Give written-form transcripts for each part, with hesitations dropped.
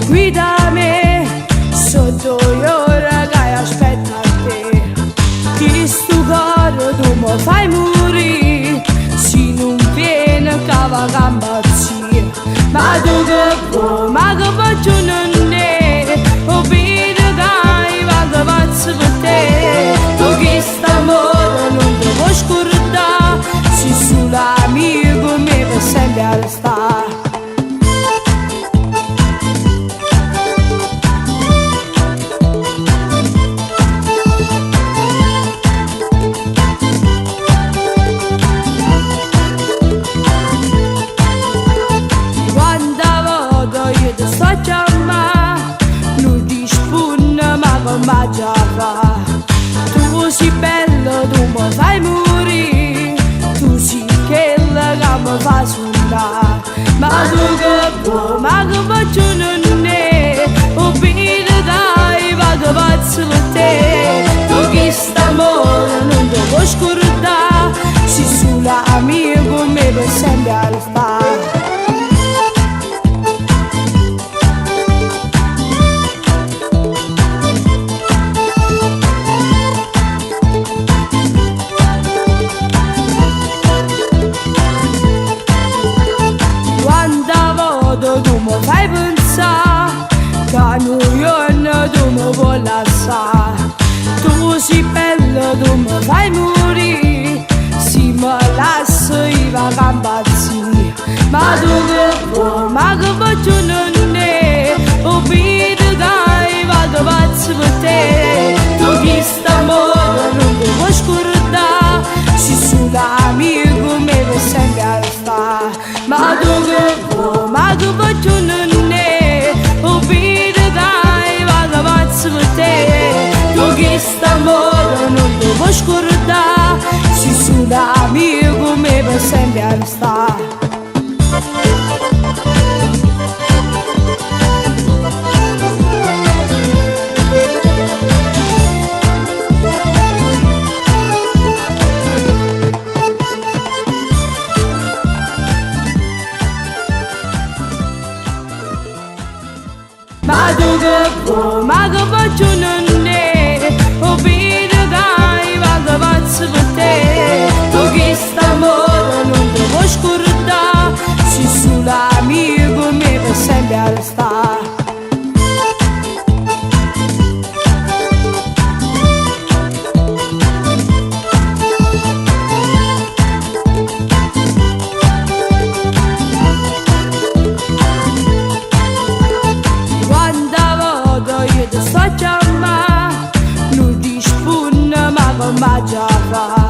guidami sotto le ore che aspetta te. Che sto cuore tu mi fai morire, se non viene che va cambazzia. Ma tu che vuoi, ma che faccio non è, o vedi che va che pazzo per te. Tu che st'amore non ti puoi scordare, sei solo amico mio per sempre restare. Ma già fa, tu sei bello, tu mi fai morire, tu sei quella che mi fa suonare. Ma tu che vuoi, ma che faccio non è, o vedi dai, va che pazzo per te. Tu che st'amore non ti puoi scordare, sei solo amico mio per sempre restare. Tu mi fai pensare che noi tu mi vuoi lasciare. Tu sei bello, tu mi fai morire, se mi lasci va che impazzire. Ma tu che vuoi, ma che faccio non è, o vedi che va che pazzo per te. Tu che st'amore non ti puoi scordare, sei solo amico mio per sempre restare. Ma tu che vuoi, ma che faccio non è, o vedi che va che pazzo per te. Tu che st'amore non ti puoi scordare, sei solo amico mio per sempre restare. Ma tu che vuoi, ma che faccio non è, o vedi che va che pazzo per te. Tu che st'amore non ti puoi scordare, sei solo amico mio per sempre restare. Ma già fa,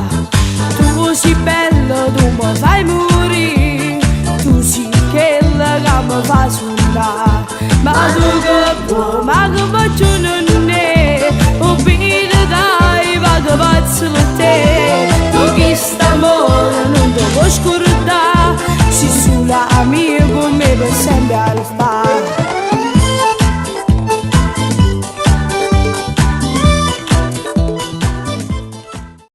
tu sei bello, tu mi fai morire, tu sei quella che mi fa suonare. Ma tu che vuoi, ma che faccio non è, o vedi che va che pazzo per te. Tu che st'amore non ti puoi scordare, sei solo amico mio per sempre restare.